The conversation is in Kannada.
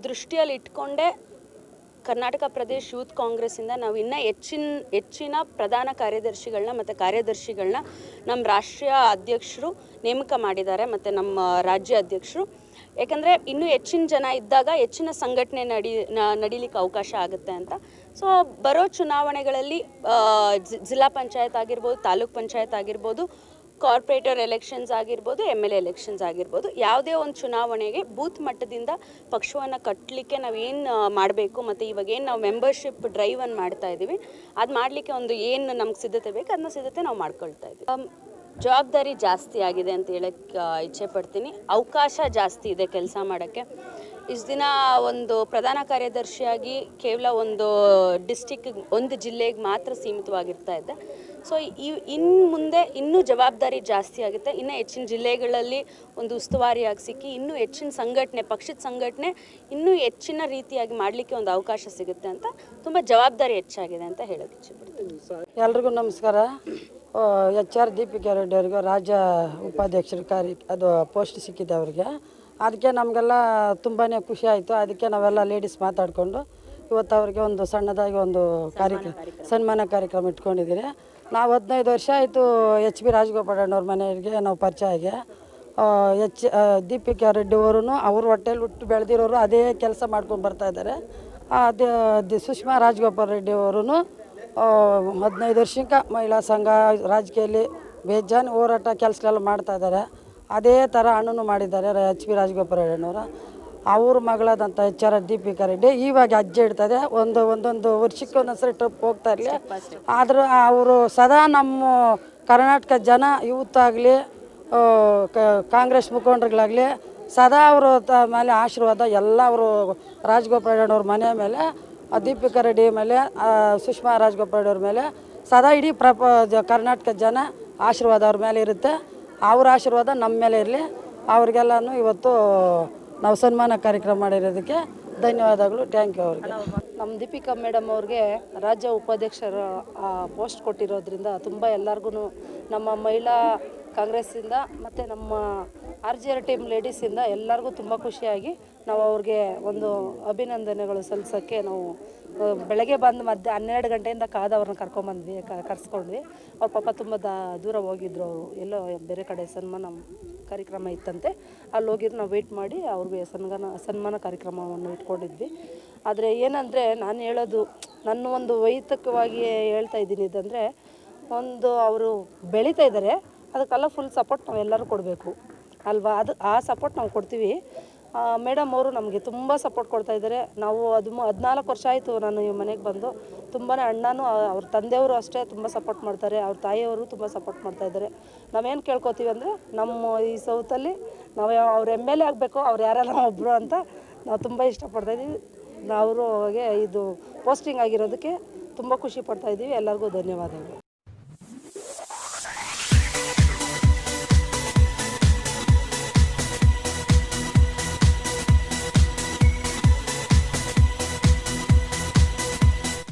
ದೃಷ್ಟಿಯಲ್ಲಿ ಇಟ್ಕೊಂಡೇ ಕರ್ನಾಟಕ ಪ್ರದೇಶ್ ಯೂತ್ ಕಾಂಗ್ರೆಸ್ಸಿಂದ ನಾವು ಇನ್ನೂ ಹೆಚ್ಚಿನ ಪ್ರಧಾನ ಕಾರ್ಯದರ್ಶಿಗಳನ್ನ ಮತ್ತು ಕಾರ್ಯದರ್ಶಿಗಳನ್ನ ನಮ್ಮ ರಾಷ್ಟ್ರೀಯ ಅಧ್ಯಕ್ಷರು ನೇಮಕ ಮಾಡಿದ್ದಾರೆ ಮತ್ತು ನಮ್ಮ ರಾಜ್ಯ ಅಧ್ಯಕ್ಷರು. ಯಾಕಂದರೆ ಇನ್ನೂ ಹೆಚ್ಚಿನ ಜನ ಇದ್ದಾಗ ಹೆಚ್ಚಿನ ಸಂಘಟನೆ ನಡೀಲಿಕ್ಕೆ ಅವಕಾಶ ಆಗುತ್ತೆ ಅಂತ. ಸೊ ಬರೋ ಚುನಾವಣೆಗಳಲ್ಲಿ ಜಿಲ್ಲಾ ಪಂಚಾಯತ್ ಆಗಿರ್ಬೋದು, ತಾಲೂಕ್ ಪಂಚಾಯತ್ ಆಗಿರ್ಬೋದು, ಕಾರ್ಪೊರೇಟರ್ ಎಲೆಕ್ಷನ್ಸ್ ಆಗಿರ್ಬೋದು, MLA ಎಲೆಕ್ಷನ್ಸ್ ಆಗಿರ್ಬೋದು, ಯಾವುದೇ ಒಂದು ಚುನಾವಣೆಗೆ ಬೂತ್ ಮಟ್ಟದಿಂದ ಪಕ್ಷವನ್ನು ಕಟ್ಟಲಿಕ್ಕೆ ನಾವೇನು ಮಾಡಬೇಕು ಮತ್ತು ಇವಾಗ ಏನು ನಾವು ಮೆಂಬರ್ಶಿಪ್ ಡ್ರೈವನ್ನು ಮಾಡ್ತಾ ಇದ್ದೀವಿ, ಅದು ಮಾಡಲಿಕ್ಕೆ ಒಂದು ಏನು ನಮ್ಗೆ ಸಿದ್ಧತೆ ಬೇಕು ಅದನ್ನ ಸಿದ್ಧತೆ ನಾವು ಮಾಡ್ಕೊಳ್ತಾ ಇದ್ದೀವಿ. ಜವಾಬ್ದಾರಿ ಜಾಸ್ತಿ ಆಗಿದೆ ಅಂತ ಹೇಳಕ್ಕೆ ಇಚ್ಛೆ ಪಡ್ತೀನಿ. ಅವಕಾಶ ಜಾಸ್ತಿ ಇದೆ ಕೆಲಸ ಮಾಡೋಕ್ಕೆ. ಇಷ್ಟು ದಿನ ಒಂದು ಪ್ರಧಾನ ಕಾರ್ಯದರ್ಶಿಯಾಗಿ ಕೇವಲ ಒಂದು ಒಂದು ಜಿಲ್ಲೆಗೆ ಮಾತ್ರ ಸೀಮಿತವಾಗಿರ್ತಾ ಇದ್ದೆ. ಸೊ ಇನ್ನು ಮುಂದೆ ಇನ್ನೂ ಜವಾಬ್ದಾರಿ ಜಾಸ್ತಿ ಆಗುತ್ತೆ. ಇನ್ನೂ ಹೆಚ್ಚಿನ ಜಿಲ್ಲೆಗಳಲ್ಲಿ ಒಂದು ಉಸ್ತುವಾರಿಯಾಗಿ ಸಿಕ್ಕಿ ಇನ್ನೂ ಹೆಚ್ಚಿನ ಸಂಘಟನೆ, ಪಕ್ಷದ ಸಂಘಟನೆ ಇನ್ನೂ ಹೆಚ್ಚಿನ ರೀತಿಯಾಗಿ ಮಾಡಲಿಕ್ಕೆ ಒಂದು ಅವಕಾಶ ಸಿಗುತ್ತೆ ಅಂತ, ತುಂಬ ಜವಾಬ್ದಾರಿ ಹೆಚ್ಚಾಗಿದೆ ಅಂತ ಹೇಳೋಕ್ಕೆ ಇಚ್ಛೆ ಪಡ್ತೀನಿ. ಎಲ್ರಿಗೂ ನಮಸ್ಕಾರ. HR ದೀಪಿಕಾ ರೆಡ್ಡಿ ಅವರಿಗೆ ರಾಜ್ಯ ಉಪಾಧ್ಯಕ್ಷರ ಅದು ಪೋಸ್ಟ್ ಸಿಕ್ಕಿದೆ ಅವರಿಗೆ. ಅದಕ್ಕೆ ನಮಗೆಲ್ಲ ತುಂಬಾ ಖುಷಿ ಆಯಿತು. ಅದಕ್ಕೆ ನಾವೆಲ್ಲ ಲೇಡೀಸ್ ಮಾತಾಡಿಕೊಂಡು ಇವತ್ತು ಅವ್ರಿಗೆ ಒಂದು ಸಣ್ಣದಾಗಿ ಒಂದು ಸನ್ಮಾನ ಕಾರ್ಯಕ್ರಮ ಇಟ್ಕೊಂಡಿದ್ದೀರಿ. ನಾವು 15 ವರ್ಷ ಆಯಿತು HB ರಾಜಗೋಪಾಲಣ್ಣವ್ರ ಮನೆಯವರಿಗೆ ನಾವು ಪರಿಚಯ ಆಗಿ. ದೀಪಿಕಾ ರೆಡ್ಡಿ ಅವರು ಅವ್ರ ಹೊಟ್ಟೆಲಿ ಹುಟ್ಟು ಬೆಳೆದಿರೋರು ಅದೇ ಕೆಲಸ ಮಾಡ್ಕೊಂಡು ಬರ್ತಾಯಿದ್ದಾರೆ. ಸುಷ್ಮಾ ರಾಜಗೋಪಾಲ್ ರೆಡ್ಡಿ ಅವರು 15 ವರ್ಷಕ್ಕೆ ಮಹಿಳಾ ಸಂಘ ರಾಜಕೀಯದಲ್ಲಿ ಬೇಜಾನ್ ಹೋರಾಟ ಕೆಲಸಗಳೆಲ್ಲ ಮಾಡ್ತಾಯಿದ್ದಾರೆ. ಅದೇ ಥರ ಅಣ್ಣನೂ ಮಾಡಿದ್ದಾರೆ HB ರಾಜಗೋಪಾಲ್ ರೆಡ್ಡಿಯವರು. ಅವ್ರ ಮಗಳಾದಂಥ HR ದೀಪಿಕಾ ರೆಡ್ಡಿ ಇವಾಗ ಅಜ್ಜೆ ಇಡ್ತದೆ. ಒಂದೊಂದು ವರ್ಷಕ್ಕೆ ಒಂದೊಂದ್ಸರಿ ಟ್ರಿಪ್ ಹೋಗ್ತಾ ಇರಲಿ. ಆದ್ರೆ ಅವರು ಸದಾ ನಮ್ಮ ಕರ್ನಾಟಕ ಜನ ಯೂತ್ ಆಗಲಿ ಕಾಂಗ್ರೆಸ್ ಮುಖಂಡರುಗಳಾಗಲಿ ಸದಾ ಅವರು ಮೇಲೆ ಆಶೀರ್ವಾದ ಎಲ್ಲ ಅವರು ರಾಜಗೋಪಾಲ್ ರೆಡ್ಡಿಯವ್ರ ಮನೆ ಮೇಲೆ, ದೀಪಿಕಾ ರೆಡ್ಡಿ ಮೇಲೆ, ಸುಷ್ಮಾ ರಾಜಗೋಪಾಲ್ ರೆಡ್ಡಿಯವ್ರ ಮೇಲೆ ಸದಾ ಇಡೀ ಕರ್ನಾಟಕ ಜನ ಆಶೀರ್ವಾದ ಅವ್ರ ಮೇಲೆ ಇರುತ್ತೆ. ಅವ್ರ ಆಶೀರ್ವಾದ ನಮ್ಮ ಮೇಲೆ ಇರಲಿ. ಅವ್ರಿಗೆಲ್ಲನೂ ಇವತ್ತು ನಾವು ಸನ್ಮಾನ ಕಾರ್ಯಕ್ರಮ ಮಾಡಿರೋದಕ್ಕೆ ಧನ್ಯವಾದಗಳು. ಥ್ಯಾಂಕ್ ಯು ಅವ್ರಿಗೆ. ನಮ್ಮ ದೀಪಿಕಾ ಮೇಡಮ್ ಅವ್ರಿಗೆ ರಾಜ್ಯ ಉಪಾಧ್ಯಕ್ಷರ ಪೋಸ್ಟ್ ಕೊಟ್ಟಿರೋದ್ರಿಂದ ತುಂಬ ಎಲ್ಲರಿಗೂ ನಮ್ಮ ಮಹಿಳಾ ಕಾಂಗ್ರೆಸ್ಸಿಂದ ಮತ್ತು ನಮ್ಮ RGR ಟೀಮ್ ಲೇಡೀಸಿಂದ ಎಲ್ಲರಿಗೂ ತುಂಬ ಖುಷಿಯಾಗಿ ನಾವು ಅವ್ರಿಗೆ ಒಂದು ಅಭಿನಂದನೆಗಳು ಸಲ್ಲಿಸೋಕ್ಕೆ ನಾವು ಬೆಳಗ್ಗೆ ಬಂದು 12 ಗಂಟೆಯಿಂದ ಅವ್ರನ್ನ ಕರ್ಕೊಂಬಂದ್ವಿ, ಕರ್ಸ್ಕೊಂಡ್ವಿ. ಅವ್ರ ಪಾಪ ತುಂಬ ದೂರ ಹೋಗಿದ್ರು. ಅವರು ಎಲ್ಲೋ ಬೇರೆ ಕಡೆ ಸನ್ಮಾನ ಕಾರ್ಯಕ್ರಮ ಇತ್ತಂತೆ, ಅಲ್ಲಿ ಹೋಗಿದ್ರು. ನಾವು ವೆಯ್ಟ್ ಮಾಡಿ ಅವ್ರಿಗೆ ಸನ್ಮಾನ ಕಾರ್ಯಕ್ರಮವನ್ನು ಇಟ್ಕೊಂಡಿದ್ವಿ. ಆದರೆ ಏನಂದರೆ ನಾನು ಹೇಳೋದು, ನನ್ನ ಒಂದು ವೈಯಕ್ತಿಕವಾಗಿ ಹೇಳ್ತಾ ಇದ್ದೀನಿ ಇದಂದರೆ, ಒಂದು ಅವರು ಬೆಳೀತಾ ಇದ್ದಾರೆ, ಅದಕ್ಕೆಲ್ಲ ಫುಲ್ ಸಪೋರ್ಟ್ ನಾವೆಲ್ಲರೂ ಕೊಡಬೇಕು ಅಲ್ವಾ? ಆ ಸಪೋರ್ಟ್ ನಾವು ಕೊಡ್ತೀವಿ. ಮೇಡಮ್ ಅವರು ನಮಗೆ ತುಂಬ ಸಪೋರ್ಟ್ ಕೊಡ್ತಾಯಿದ್ದಾರೆ. ನಾವು 14 ವರ್ಷ ಆಯಿತು ನಾನು ಈ ಮನೆಗೆ ಬಂದು. ತುಂಬಾ ಅಣ್ಣನೂ ಅವ್ರ ತಂದೆಯವರು ಅಷ್ಟೇ ತುಂಬ ಸಪೋರ್ಟ್ ಮಾಡ್ತಾರೆ, ಅವ್ರ ತಾಯಿಯವರು ತುಂಬ ಸಪೋರ್ಟ್ ಮಾಡ್ತಾಯಿದ್ದಾರೆ. ನಾವೇನು ಕೇಳ್ಕೊತೀವಿ ಅಂದರೆ, ನಮ್ಮ ಈ ಸೌತಲ್ಲಿ ನಾವು ಅವ್ರು MLA ಆಗಬೇಕು, ಅವ್ರು ಯಾರೆಲ್ಲ ಒಬ್ಬರು ಅಂತ ನಾವು ತುಂಬ ಇಷ್ಟಪಡ್ತಾಯಿದ್ದೀವಿ. ಅವ್ರಿಗೆ ಇದು ಪೋಸ್ಟಿಂಗ್ ಆಗಿರೋದಕ್ಕೆ ತುಂಬ ಖುಷಿ ಪಡ್ತಾಯಿದ್ದೀವಿ. ಎಲ್ಲರಿಗೂ ಧನ್ಯವಾದಗಳು.